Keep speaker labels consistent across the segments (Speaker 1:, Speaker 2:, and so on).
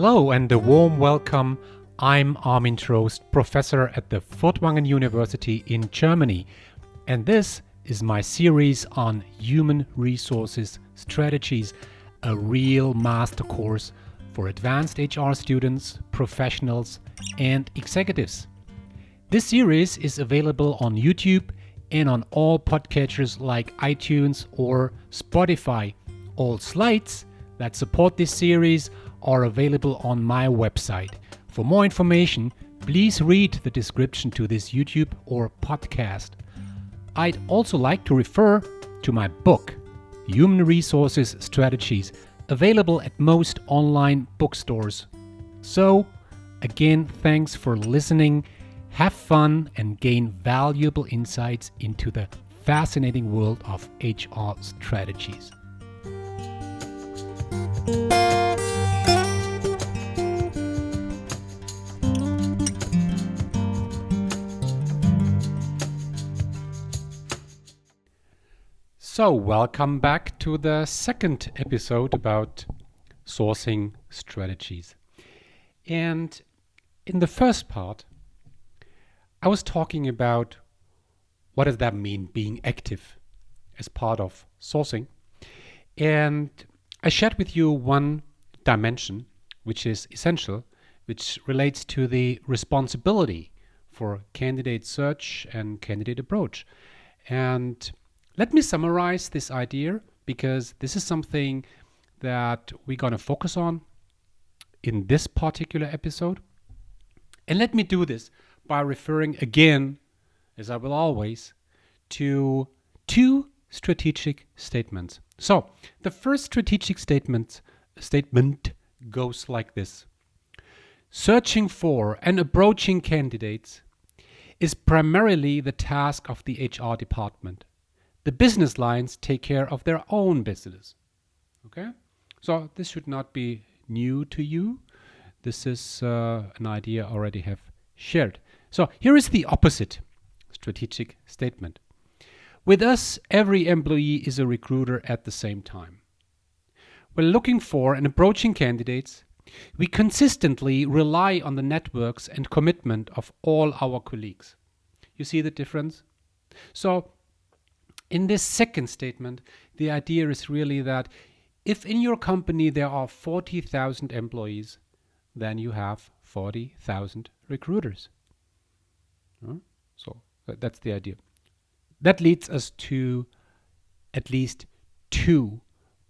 Speaker 1: Hello and a warm welcome. I'm Armin Trost, professor at the Furtwangen University in Germany, and this is my series on human resources strategies, a real master course for advanced HR students, professionals, and executives. This series is available on YouTube and on all podcatchers like iTunes or Spotify. All slides that support this series are available on my website. For more information, please read the description to this YouTube or podcast. I'd also like to refer to my book, Human Resources Strategies, available at most online bookstores. So, again, thanks for listening. Have fun and gain valuable insights into the fascinating world of HR strategies. So, welcome back to the second episode about sourcing strategies. And in the first part, I was talking about what does that mean, being active as part of sourcing. And I shared with you one dimension, which is essential, which relates to the responsibility for candidate search and candidate approach. And let me summarize this idea, because this is something that we're going to focus on in this particular episode. And let me do this by referring again, as I will always, to two strategic statements. So the first strategic statement goes like this. Searching for and approaching candidates is primarily the task of the HR department. The business lines take care of their own business. Okay? So this should not be new to you. This is an idea I already have shared. So here is the opposite strategic statement. With us, every employee is a recruiter at the same time. When looking for and approaching candidates, we consistently rely on the networks and commitment of all our colleagues. You see the difference? So in this second statement, the idea is really that if in your company there are 40,000 employees, then you have 40,000 recruiters. So that's the idea. That leads us to at least two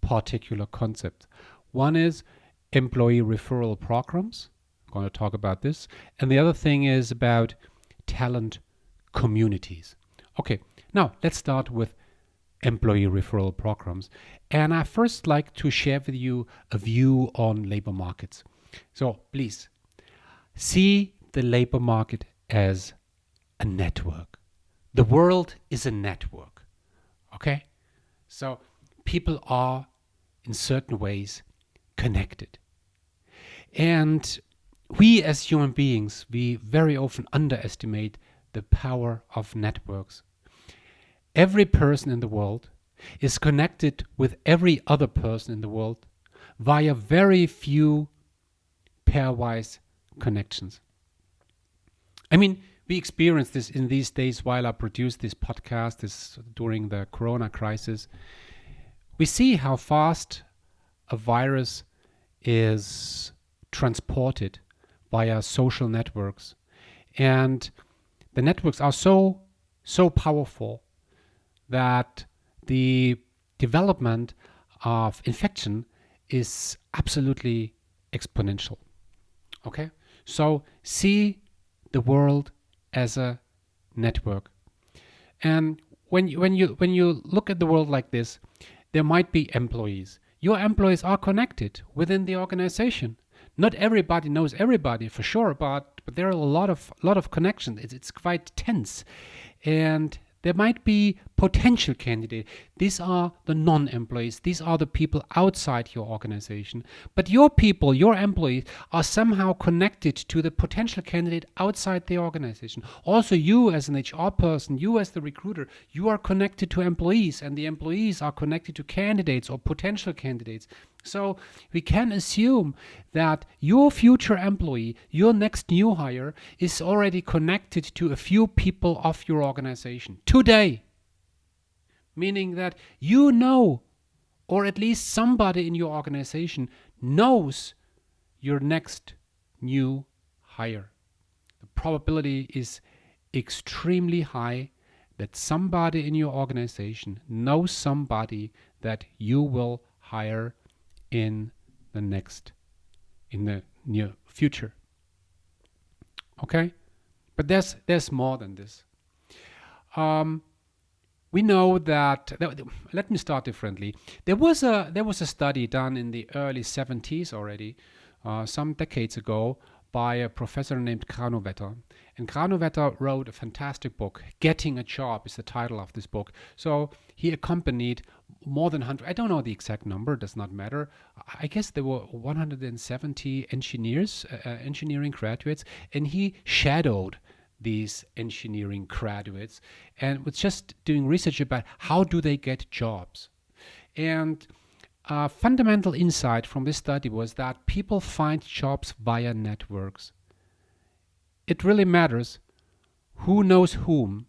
Speaker 1: particular concepts. One is employee referral programs. I'm going to talk about this. And the other thing is about talent communities. Okay, now let's start with employee referral programs. And I first like to share with you a view on labor markets. So please see the labor market as a network. The world is a network. Okay? So people are in certain ways connected. And we as human beings, we very often underestimate the power of networks. Every person in the world is connected with every other person in the world via very few pairwise connections. I mean, we experience this in these days while I produce this podcast, during the corona crisis. We see how fast a virus is transported via social networks. And the networks are so powerful that the development of infection is absolutely exponential. Okay? So see the world as a network. And when you look at the world like this, there might be employees. Your employees are connected within the organization. Not everybody knows everybody for sure, but there are a lot of connections. It's quite tense. And there might be potential candidate. These are the non-employees. These are the people outside your organization. But your people, your employees, are somehow connected to the potential candidate outside the organization. Also, you as an HR person, you as the recruiter, you are connected to employees, and the employees are connected to candidates or potential candidates. So we can assume that your future employee, your next new hire, is already connected to a few people of your organization today. Meaning that you know, or at least somebody in your organization knows your next new hire. The probability is extremely high that somebody in your organization knows somebody that you will hire in the near future. Okay? But there's more than this. We know that, let me start differently. There was a study done in the early 70s already, some decades ago, by a professor named Granovetter. And Granovetter wrote a fantastic book. Getting a Job is the title of this book. So he accompanied more than 100, I don't know the exact number, does not matter. I guess there were 170 engineers, engineering graduates, and he shadowed these engineering graduates and was just doing research about how do they get jobs. And a fundamental insight from this study was that people find jobs via networks. It really matters who knows whom.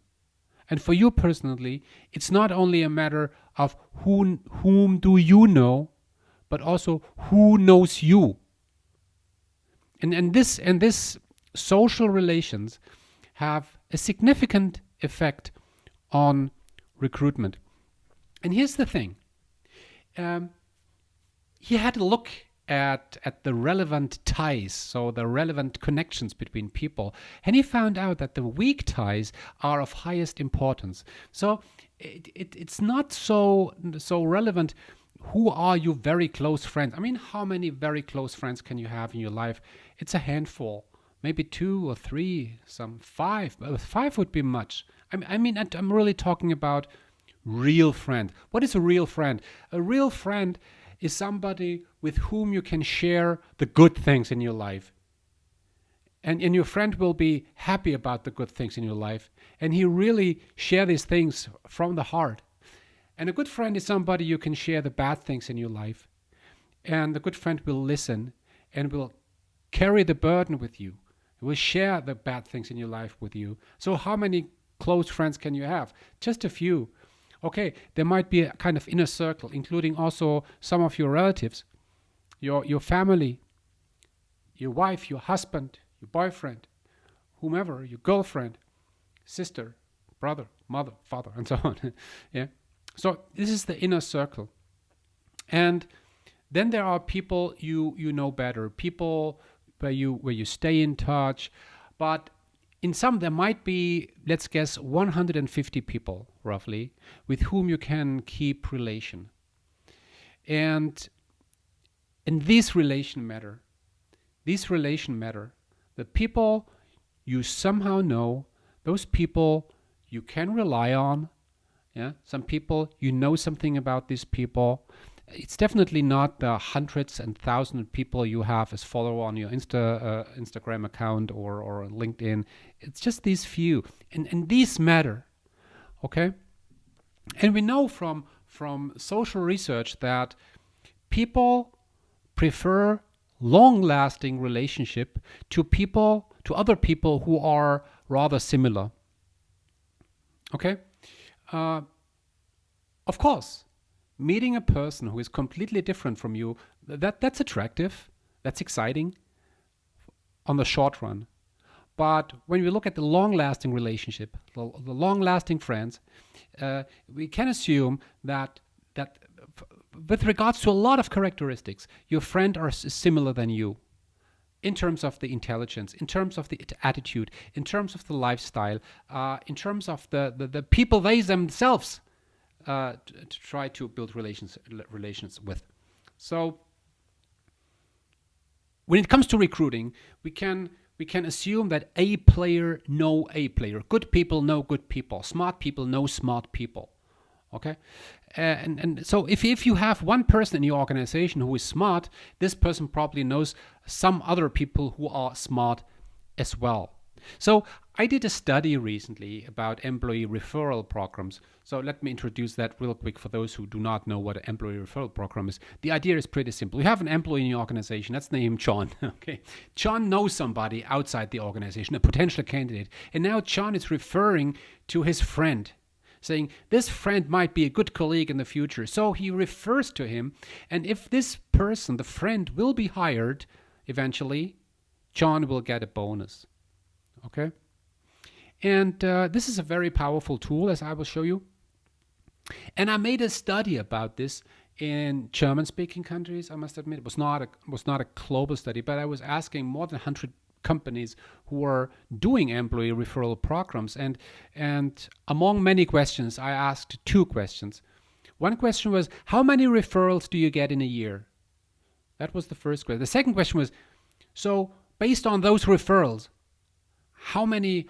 Speaker 1: And for you personally, it's not only a matter of whom do you know, but also who knows you. And this social relations have a significant effect on recruitment. And here's the thing. He had a look at the relevant ties, so the relevant connections between people, and he found out that the weak ties are of highest importance. So it's not so relevant who are your very close friends. I mean, how many very close friends can you have in your life? It's a handful, maybe 2 or 3, some 5. But 5 would be much. I mean, I'm really talking about real friend. What is a real friend? A real friend is somebody with whom you can share the good things in your life. And your friend will be happy about the good things in your life. And he really share these things from the heart. And a good friend is somebody you can share the bad things in your life. And the good friend will listen and will carry the burden with you. He will share the bad things in your life with you. So how many close friends can you have? Just a few. Okay, there might be a kind of inner circle, including also some of your relatives, your family, your wife, your husband, your boyfriend, whomever, your girlfriend, sister, brother, mother, father, and so on. Yeah. So this is the inner circle. And then there are people you know better, people where you stay in touch, but in some there might be, let's guess, 150 people roughly with whom you can keep relation. And these relation matter. These relation matter. The people you somehow know, those people you can rely on. Yeah, some people you know something about these people. It's definitely not the hundreds and thousands of people you have as follower on your Instagram account or LinkedIn. It's just these few, and these matter. Okay, and we know from social research that people prefer long-lasting relationship to other people who are rather similar. Okay. Of course, meeting a person who is completely different from you, that's attractive, that's exciting on the short run. But when we look at the long-lasting relationship, the long-lasting friends, we can assume that with regards to a lot of characteristics, your friend is similar than you. In terms of the intelligence, in terms of the attitude, in terms of the lifestyle, in terms of the people they themselves to try to build relations with. So when it comes to recruiting, we can assume that A player know A player. Good people know good people. Smart people know smart people. Okay, and so if you have one person in your organization who is smart, this person probably knows some other people who are smart as well. So I did a study recently about employee referral programs. So let me introduce that real quick for those who do not know what an employee referral program is. The idea is pretty simple. You have an employee in your organization. Let's name him John. Okay, John knows somebody outside the organization, a potential candidate, and now John is referring to his friend, saying this friend might be a good colleague in the future. So he refers to him, and if this person, the friend, will be hired eventually, John will get a bonus. Okay? And this is a very powerful tool, as I will show you. And I made a study about this in German-speaking countries. I must admit, it was not a global study, but I was asking more than 100 companies who are doing employee referral programs. And among many questions, I asked two questions. One question was, how many referrals do you get in a year? That was the first question. The second question was, so based on those referrals, how many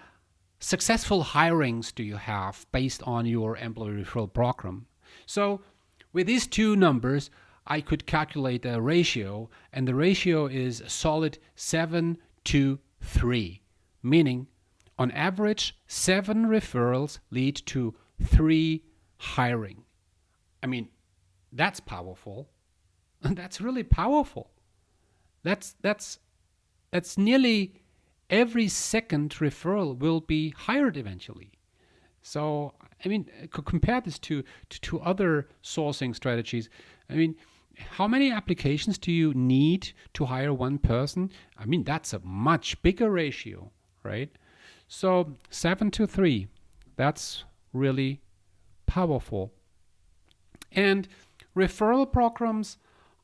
Speaker 1: successful hirings do you have based on your employee referral program? So with these two numbers, I could calculate a ratio, and the ratio is a solid 7-3, meaning on average 7 referrals lead to 3 hiring. I mean, that's powerful. That's really powerful. That's nearly every second referral will be hired eventually. So, I mean, compare this to other sourcing strategies. I mean, how many applications do you need to hire one person? I mean, that's a much bigger ratio, right? So 7-3, that's really powerful. And referral programs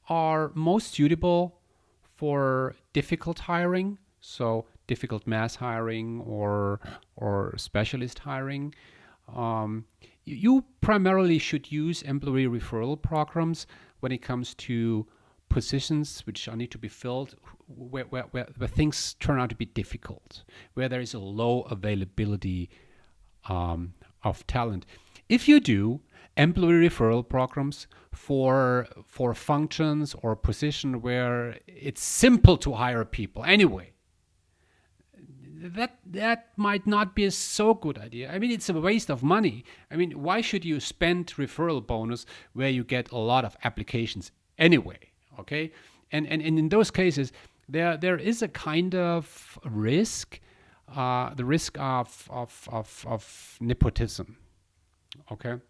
Speaker 1: are most suitable for difficult hiring, so difficult mass hiring or specialist hiring. You primarily should use employee referral programs when it comes to positions which need to be filled, where things turn out to be difficult, where there is a low availability of talent. If you do employee referral programs for functions or position where it's simple to hire people anyway, that might not be a so good idea. I mean, it's a waste of money. I mean, why should you spend referral bonus where you get a lot of applications anyway? Okay, and in those cases, there is a kind of risk, the risk of nepotism. Okay,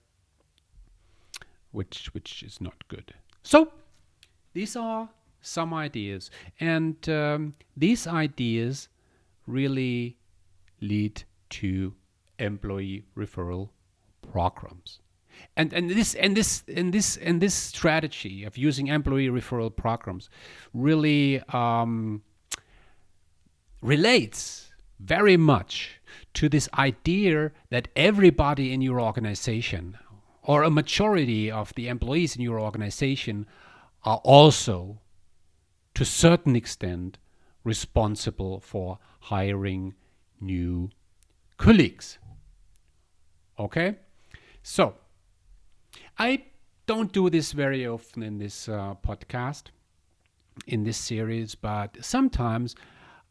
Speaker 1: which is not good. So these are some ideas, and these ideas really lead to employee referral programs. And this strategy of using employee referral programs really relates very much to this idea that everybody in your organization, or a majority of the employees in your organization, are also, to a certain extent, responsible for hiring new colleagues. Okay? So, I don't do this very often in this podcast, in this series, but sometimes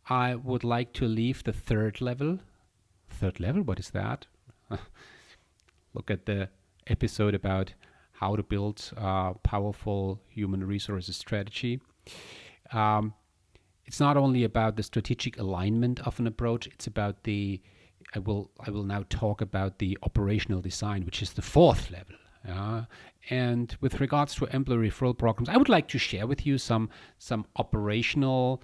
Speaker 1: I would like to leave the third level. Third level? What is that? Look at the episode about how to build a powerful human resources strategy. It's not only about the strategic alignment of an approach, it's about I will now talk about the operational design, which is the fourth level. And with regards to employee referral programs, I would like to share with you some operational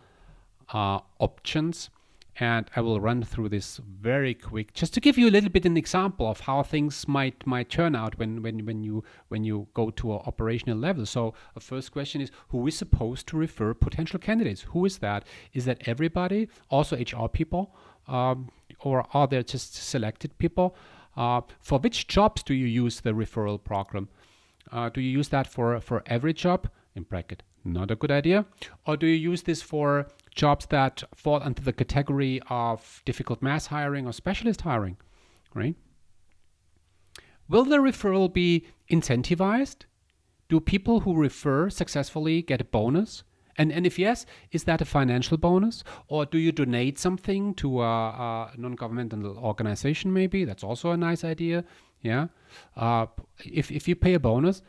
Speaker 1: options, and I will run through this very quick, just to give you a little bit an example of how things might turn out when you go to an operational level. So a first question is, who is supposed to refer potential candidates? Who is that? Is that everybody, also HR people, or are there just selected people? For which jobs do you use the referral program? Do you use that for every job? In bracket, not a good idea. Or do you use this for jobs that fall under the category of difficult mass hiring or specialist hiring, right? Will the referral be incentivized? Do people who refer successfully get a bonus? And if yes, is that a financial bonus? Or do you donate something to a non-governmental organization maybe? That's also a nice idea. Yeah. If you pay a bonus,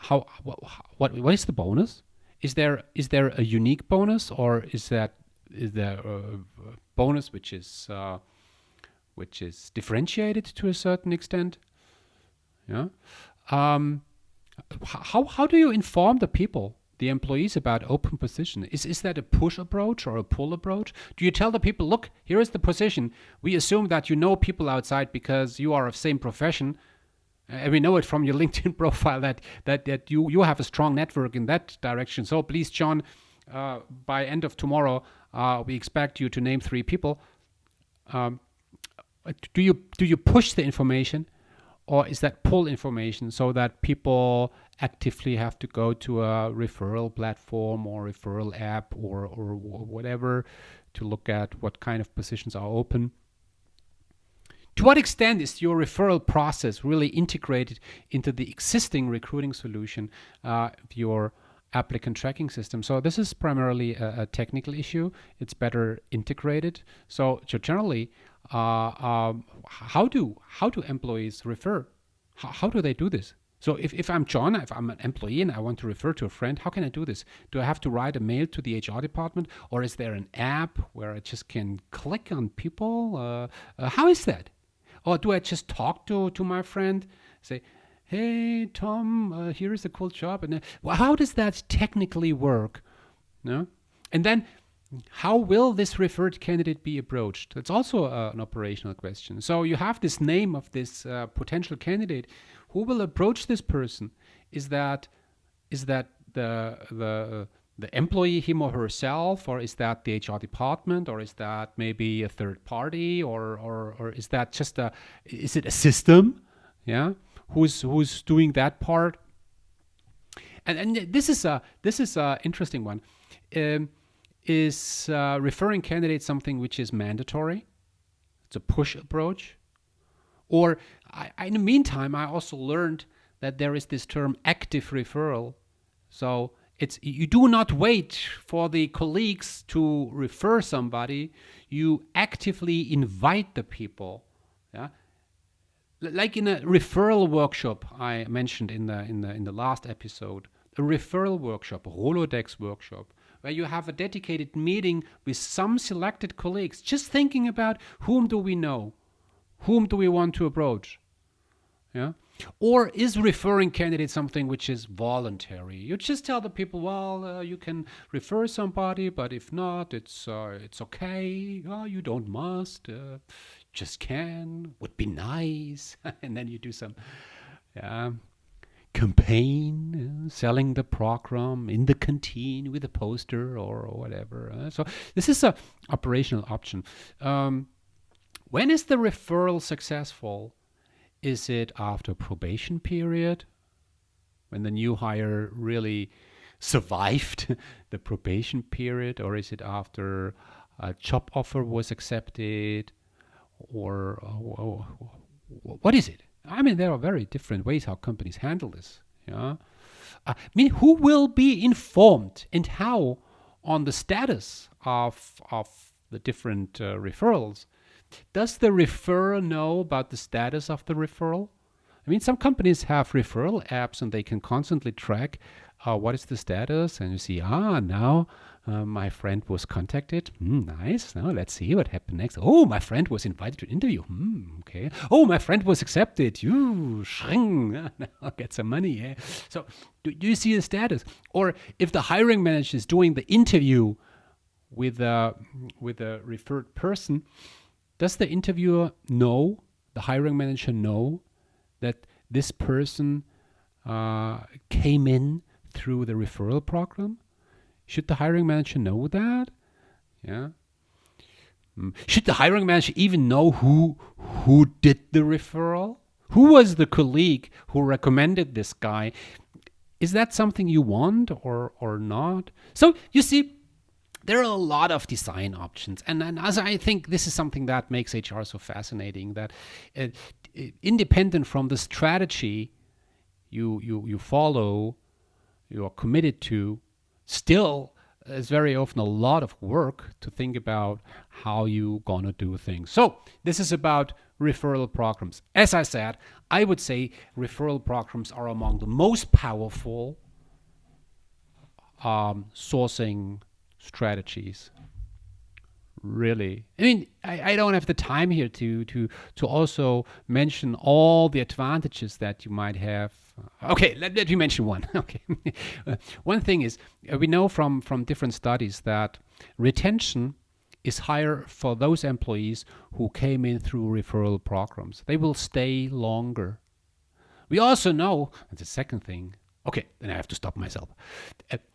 Speaker 1: what is the bonus? Is there a unique bonus, or is there a bonus which is differentiated to a certain extent? Yeah. Um, how do you inform the people, the employees, about open position? Is that a push approach or a pull approach? Do you tell the people, look, here is the position. We assume that you know people outside because you are of same profession. And we know it from your LinkedIn profile that you have a strong network in that direction. So please, John, by end of tomorrow, we expect you to name 3 people. Do you push the information, or is that pull information so that people actively have to go to a referral platform or referral app or whatever to look at what kind of positions are open? To what extent is your referral process really integrated into the existing recruiting solution of your applicant tracking system? So this is primarily a technical issue. It's better integrated. So generally, how do employees refer? How do they do this? So if I'm John, if I'm an employee and I want to refer to a friend, how can I do this? Do I have to write a mail to the HR department, or is there an app where I just can click on people? How is that? Or do I just talk to my friend, say, hey, Tom, here's a cool job. And well, how does that technically work? No? And then how will this referred candidate be approached? That's also an operational question. So you have this name of this potential candidate. Who will approach this person? Is that the employee, him or herself, or is that the HR department, or is that maybe a third party, or is that just is it a system? Yeah, who's doing that part? And this is a interesting one. Is referring candidates something which is mandatory? It's a push approach. Or in the meantime, I also learned that there is this term active referral. So you do not wait for the colleagues to refer somebody. You actively invite the people. Yeah, like in a referral workshop I mentioned in the last episode, a referral workshop, a Rolodex workshop, where you have a dedicated meeting with some selected colleagues, just thinking about whom do we know, whom do we want to approach. Yeah. Or is referring candidate something which is voluntary? You just tell the people, well, you can refer somebody, but if not, it's okay. You don't must. Just can. Would be nice. And then you do some campaign, selling the program in the canteen with a poster or whatever. So this is a operational option. When is the referral successful? Is it after probation period, when the new hire really survived the probation period, or is it after a job offer was accepted, or what is it? I mean, there are very different ways how companies handle this. Yeah, I mean, who will be informed and how on the status of the different referrals? Does the referrer know about the status of the referral? I mean, some companies have referral apps and they can constantly track what is the status, and you see, now my friend was contacted. Nice. Now let's see what happened next. Oh, my friend was invited to an interview. Okay. Oh, my friend was accepted. Now get some money. Yeah. So do you see the status? Or if the hiring manager is doing the interview with a referred person, does the interviewer know, the hiring manager know, that this person came in through the referral program? Should the hiring manager know that? Yeah. Should the hiring manager even know who did the referral? Who was the colleague who recommended this guy? Is that something you want or not? So you see, there are a lot of design options, and as I think this is something that makes HR so fascinating. That independent from the strategy you follow, you are committed to, still is very often a lot of work to think about how you gonna do things. So this is about referral programs. As I said, I would say referral programs are among the most powerful sourcing strategies. Really, I mean, I don't have the time here to also mention all the advantages that you might have. Okay, let me mention one. Okay, one thing is we know from different studies that retention is higher for those employees who came in through referral programs. They will stay longer. We also know, and the second thing, okay, then I have to stop myself.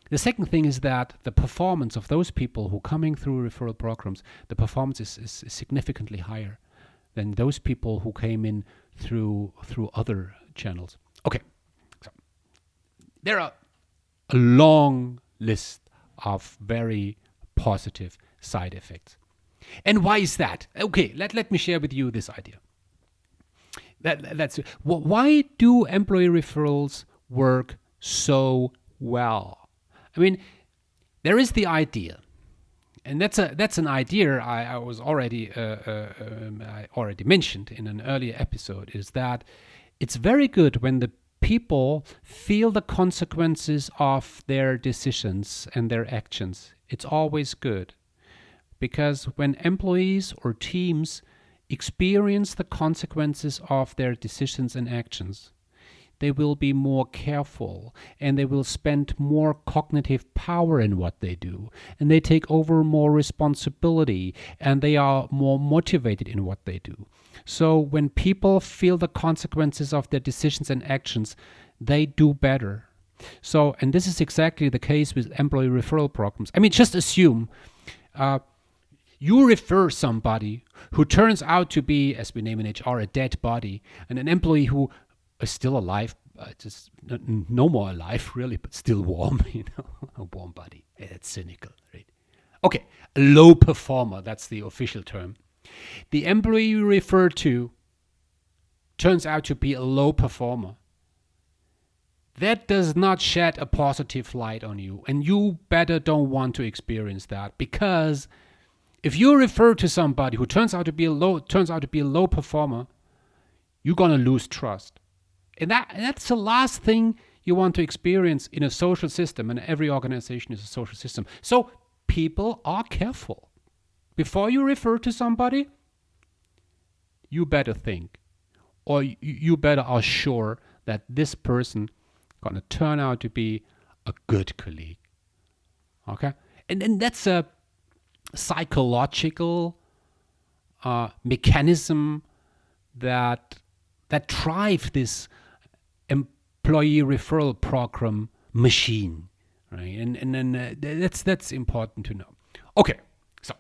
Speaker 1: The second thing is that the performance of those people who are coming through referral programs, the performance is significantly higher than those people who came in through other channels. Okay, so there are a long list of very positive side effects. And why is that? Okay, let me share with you this idea. Why do employee referrals work so well? I mean, there is the idea, and that's an idea I already mentioned in an earlier episode, is that it's very good when the people feel the consequences of their decisions and their actions. It's always good, because when employees or teams experience the consequences of their decisions and actions, they will be more careful, and they will spend more cognitive power in what they do, and they take over more responsibility, and they are more motivated in what they do. So when people feel the consequences of their decisions and actions, they do better. So, and this is exactly the case with employee referral programs. I mean, just assume you refer somebody who turns out to be, as we name in HR, a dead body, and an employee who is still alive, just no more alive really, but still warm, a warm body. It's cynical, right? Okay, a low performer, that's the official term. The employee you refer to turns out to be a low performer. That does not shed a positive light on you, and you better don't want to experience that, because if you refer to somebody who turns out to be a low performer, you're gonna lose trust. And that's the last thing you want to experience in a social system, and every organization is a social system. So people are careful. Before you refer to somebody, you better think, or you better are sure that this person gonna turn out to be a good colleague. Okay? And then that's a psychological mechanism that drive this employee referral program machine, right? And then that's important to know. Okay, so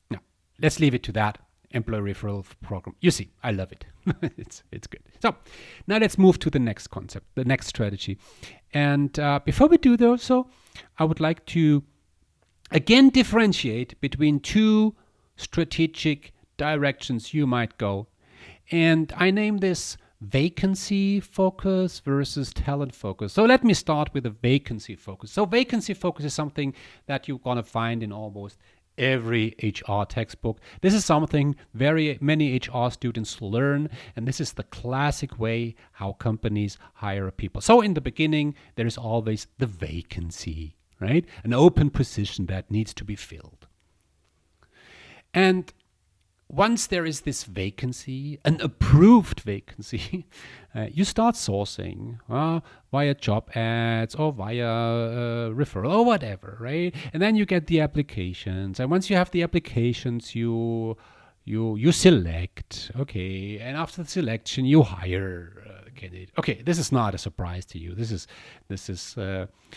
Speaker 1: now let's leave it to that employee referral program. You see, I love it. it's good. So now let's move to the next concept, the next strategy. And before we do so, I would like to again differentiate between two strategic directions you might go. And I name this vacancy focus versus talent focus. So let me start with the vacancy focus. So vacancy focus is something that you're going to find in almost every HR textbook. This is something very many HR students learn, and this is the classic way how companies hire people. So in the beginning, there is always the vacancy, right? An open position that needs to be filled. And once there is this vacancy, an approved vacancy, you start sourcing via job ads or via referral or whatever, right? And then you get the applications. And once you have the applications, you select, okay. And after the selection, you hire a candidate. Okay, this is not a surprise to you. This is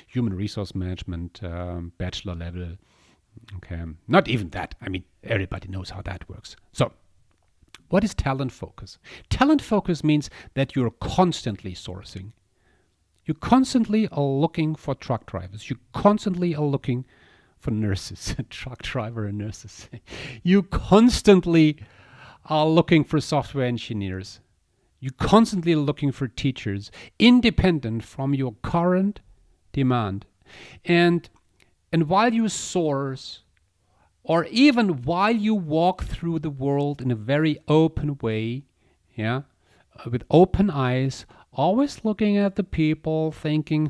Speaker 1: human resource management bachelor level. Okay, not even that. I mean, everybody knows how that works. So, what is talent focus? Talent focus means that you're constantly sourcing. You constantly are looking for truck drivers. You constantly are looking for nurses, truck driver and nurses. You constantly are looking for software engineers. You're constantly looking for teachers independent from your current demand. And while you source, or even while you walk through the world in a very open way, yeah, with open eyes, always looking at the people, thinking,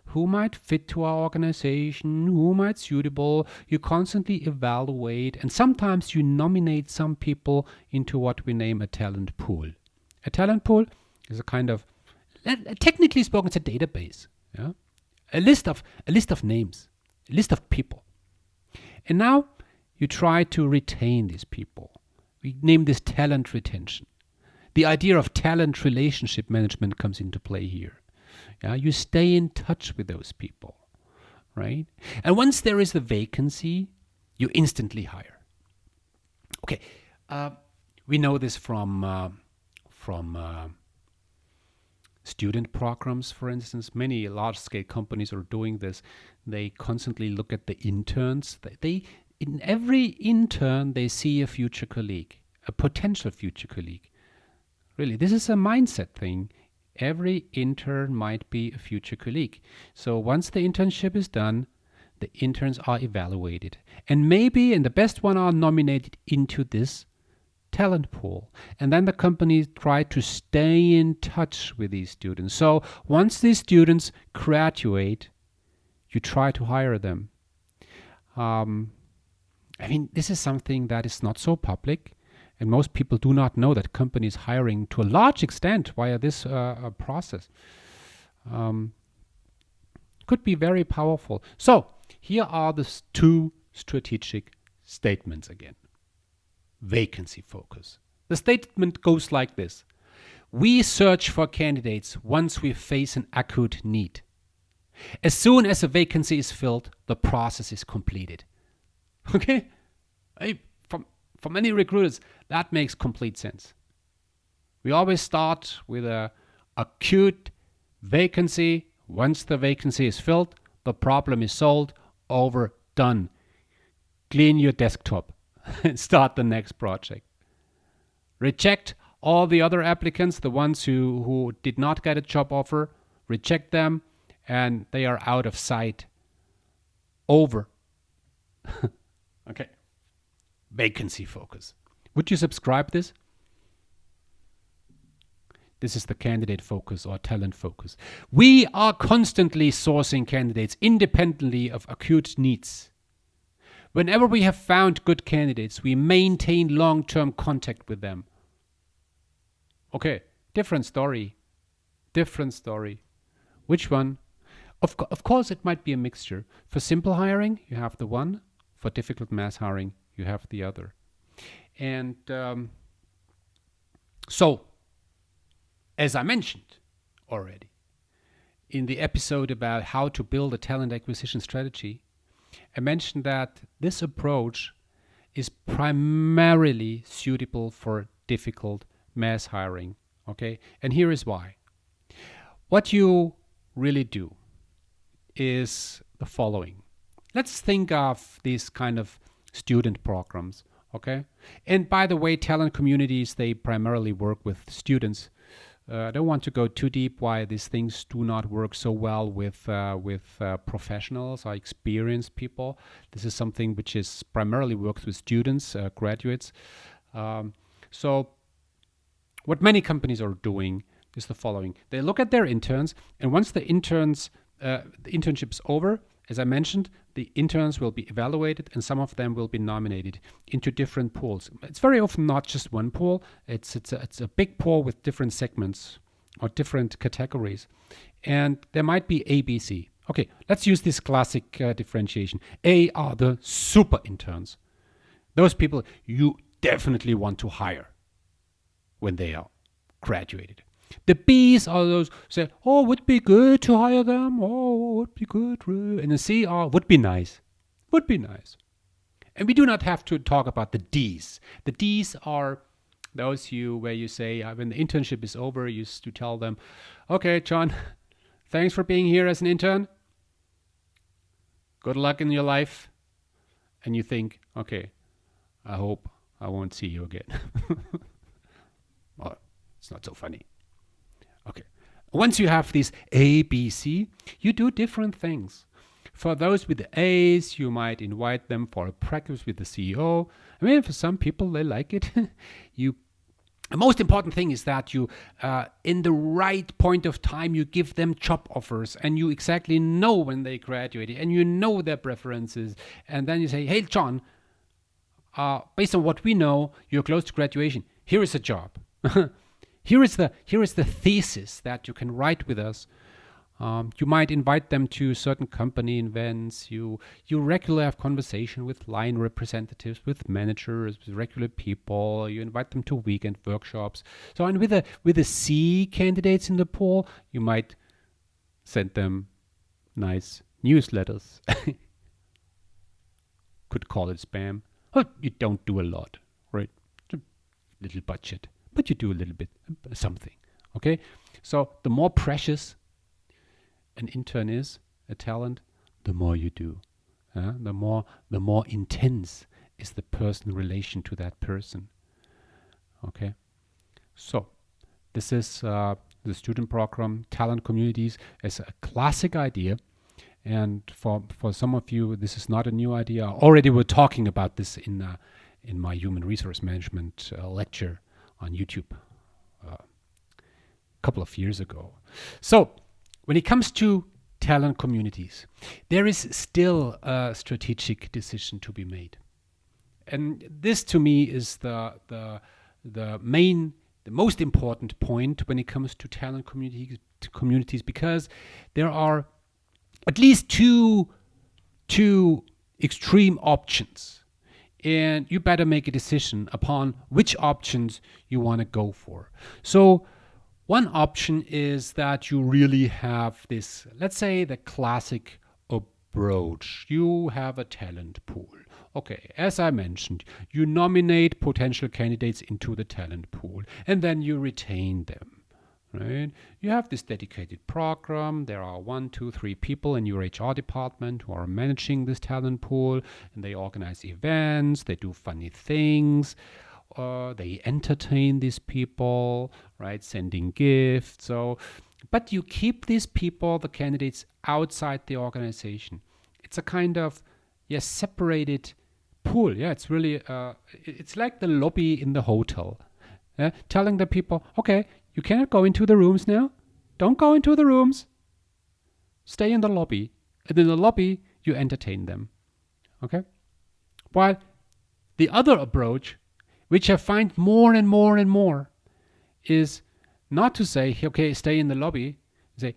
Speaker 1: who might fit to our organization, who might suitable. You constantly evaluate, and sometimes you nominate some people into what we name a talent pool. A talent pool is a kind of, technically spoken, it's a database, yeah, a list of names, a list of people. And now you try to retain these people. We name this talent retention. The idea of talent relationship management comes into play here. Yeah, you stay in touch with those people, right? And once there is a vacancy, you instantly hire. Okay, we know this from student programs, for instance. Many large-scale companies are doing this. They constantly look at the interns. In every intern, they see a future colleague, a potential future colleague. Really, this is a mindset thing. Every intern might be a future colleague. So once the internship is done, the interns are evaluated. And maybe, and the best one, are nominated into this talent pool. And then the companies try to stay in touch with these students. So once these students graduate, you try to hire them. This is something that is not so public, and most people do not know that companies hiring to a large extent via this process could be very powerful. So here are the two strategic statements again. Vacancy focus. The statement goes like this: we search for candidates once we face an acute need. As soon as a vacancy is filled, the process is completed. Okay? For many recruiters, that makes complete sense. We always start with an acute vacancy. Once the vacancy is filled, the problem is solved, over, done. Clean your desktop and start the next project. Reject all the other applicants, the ones who did not get a job offer. Reject them, and they are out of sight. Over. Okay. Vacancy focus. Would you subscribe this? This is the candidate focus or talent focus. We are constantly sourcing candidates independently of acute needs. Whenever we have found good candidates, we maintain long-term contact with them. Okay, different story. Different story. Which one? Of course, it might be a mixture. For simple hiring, you have the one. For difficult mass hiring, you have the other. And so, as I mentioned already in the episode about how to build a talent acquisition strategy, I mentioned that this approach is primarily suitable for difficult mass hiring. Okay, and here is why. What you really do is the following. Let's think of these kind of student programs. Okay, and by the way, talent communities, they primarily work with students. I don't want to go too deep why these things do not work so well with professionals or experienced people. This is something which is primarily works with students, graduates. So what many companies are doing is the following. They look at their interns, and once the internship's over, as I mentioned, the interns will be evaluated, and some of them will be nominated into different pools. It's very often not just one pool. It's a big pool with different segments or different categories. And there might be A, B, C. Okay, let's use this classic differentiation. A are the super interns. Those people you definitely want to hire when they are graduated. The B's are those who say, oh, would be good to hire them. Oh, would be good. And the C are, would be nice. Would be nice. And we do not have to talk about the D's. The D's are those where you say, when the internship is over, you used to tell them, okay, John, thanks for being here as an intern. Good luck in your life. And you think, okay, I hope I won't see you again. Well, It's not so funny. Okay. Once you have this A, B, C, you do different things. For those with the A's, you might invite them for a practice with the CEO. I mean, for some people, they like it. The most important thing is that you, in the right point of time, you give them job offers and you exactly know when they graduated and you know their preferences. And then you say, hey, John, based on what we know, you're close to graduation. Here is a job. Here is the thesis that you can write with us. You might invite them to certain company events. You regularly have conversation with line representatives, with managers, with regular people. You invite them to weekend workshops. So, and with the C candidates in the pool, you might send them nice newsletters. Could call it spam. Oh, you don't do a lot, right? Little budget, but you do a little bit something. Okay, so the more precious an intern is, a talent, the more you do. The more intense is the personal relation to that person. Okay, so this is the student program, talent communities, as a classic idea. And for some of you, this is not a new idea. Already we're talking about this in my human resource management lecture on YouTube a couple of years ago. So when it comes to talent communities, there is still a strategic decision to be made. And this to me is the most important point when it comes to talent communities, because there are at least two extreme options. And you better make a decision upon which options you want to go for. So one option is that you really have this, let's say, the classic approach. You have a talent pool. Okay, as I mentioned, you nominate potential candidates into the talent pool and then you retain them. Right? You have this dedicated program. There are 1, 2, 3 people in your HR department who are managing this talent pool, and they organize events, they do funny things. They entertain these people, right? Sending gifts. But you keep these people, the candidates, outside the organization. It's a kind of separated pool. Yeah, it's really it's like the lobby in the hotel. Telling the people, okay, you cannot go into the rooms now. Don't go into the rooms. Stay in the lobby. And in the lobby, you entertain them. Okay? While the other approach, which I find more and more and more, is not to say, okay, stay in the lobby. Say,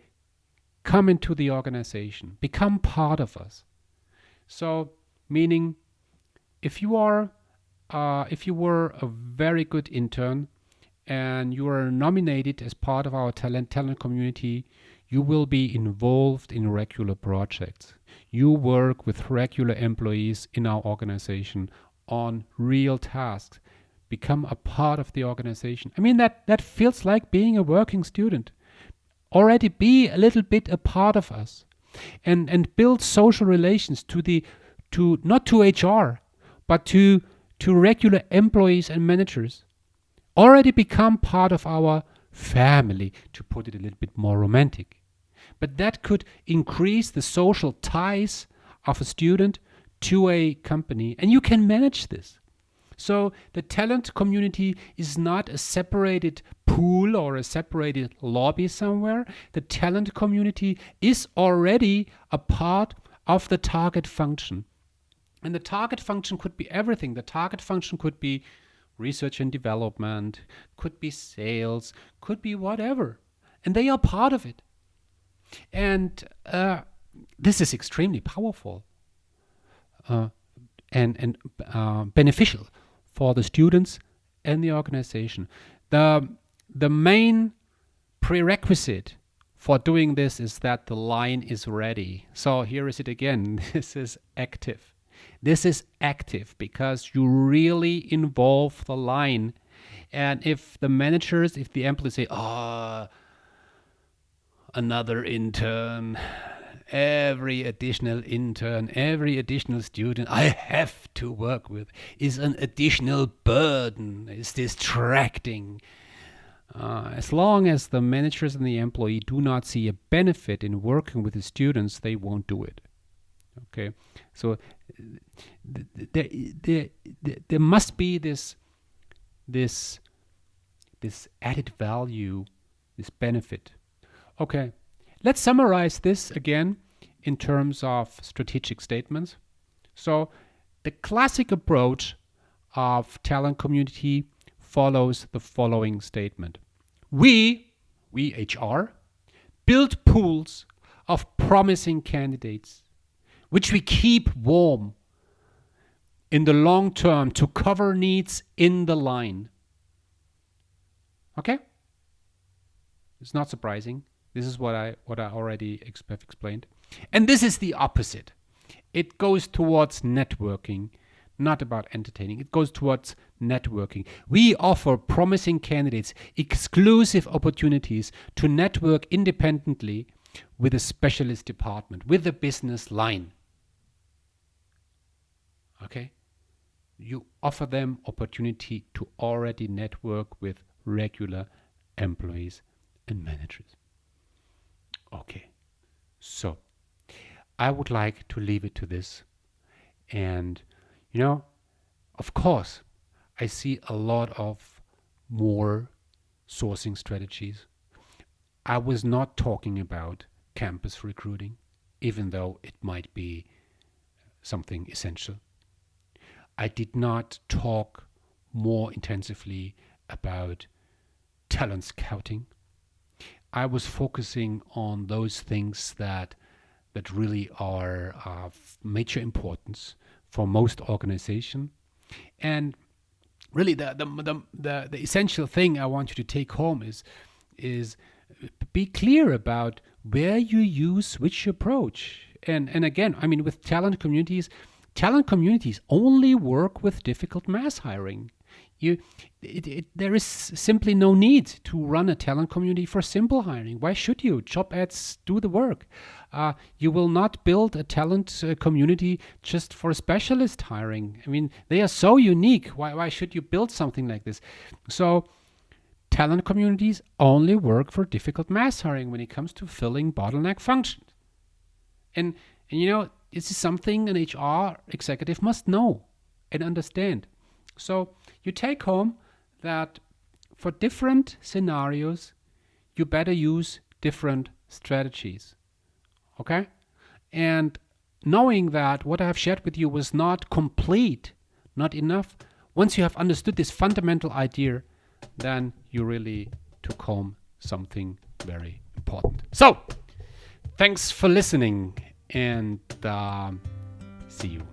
Speaker 1: come into the organization. Become part of us. So, meaning, if you were a very good intern and you are nominated as part of our talent community, you will be involved in regular projects. You work with regular employees in our organization on real tasks. Become a part of the organization. I mean, that feels like being a working student. Already be a little bit a part of us, and build social relations not to HR, but to regular employees and managers. Already become part of our family, to put it a little bit more romantic. But that could increase the social ties of a student to a company, and you can manage this. So the talent community is not a separated pool or a separated lobby somewhere. The talent community is already a part of the target function. And the target function could be everything. The target function could be research and development, could be sales, could be whatever. And they are part of it. And this is extremely powerful and beneficial for the students and the organization. The main prerequisite for doing this is that the line is ready. So here is it again. This is active. This is active because you really involve the line. And if the managers, if the employees say, another intern, every additional intern, every additional student I have to work with is an additional burden, is distracting. As long as the managers and the employee do not see a benefit in working with the students, they won't do it. Okay, so there must be this added value, this benefit. Okay, let's summarize this again in terms of strategic statements. So the classic approach of talent community follows the following statement. We HR, build pools of promising candidates, which we keep warm in the long term to cover needs in the line. Okay? It's not surprising. This is what I already have explained. And this is the opposite. It goes towards networking, not about entertaining. It goes towards networking. We offer promising candidates exclusive opportunities to network independently with a specialist department, with a business line. Okay? You offer them opportunity to already network with regular employees and managers. Okay. So, I would like to leave it to this. And, of course, I see a lot of more sourcing strategies. I was not talking about campus recruiting, even though it might be something essential. I did not talk more intensively about talent scouting. I was focusing on those things that really are of major importance for most organizations. And really, the essential thing I want you to take home is be clear about where you use which approach. And again, I mean, with talent communities only work with difficult mass hiring. There is simply no need to run a talent community for simple hiring. Why should you? Job ads do the work. You will not build a talent community just for specialist hiring. I mean, they are so unique. Why should you build something like this? So talent communities only work for difficult mass hiring when it comes to filling bottleneck functions. And this is something an HR executive must know and understand. So you take home that for different scenarios, you better use different strategies. Okay? And knowing that what I have shared with you was not complete, not enough, once you have understood this fundamental idea, then you really took home something very important. So, thanks for listening, and see you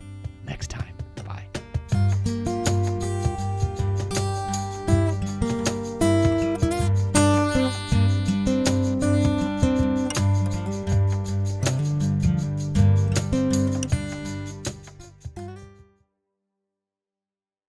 Speaker 1: next time.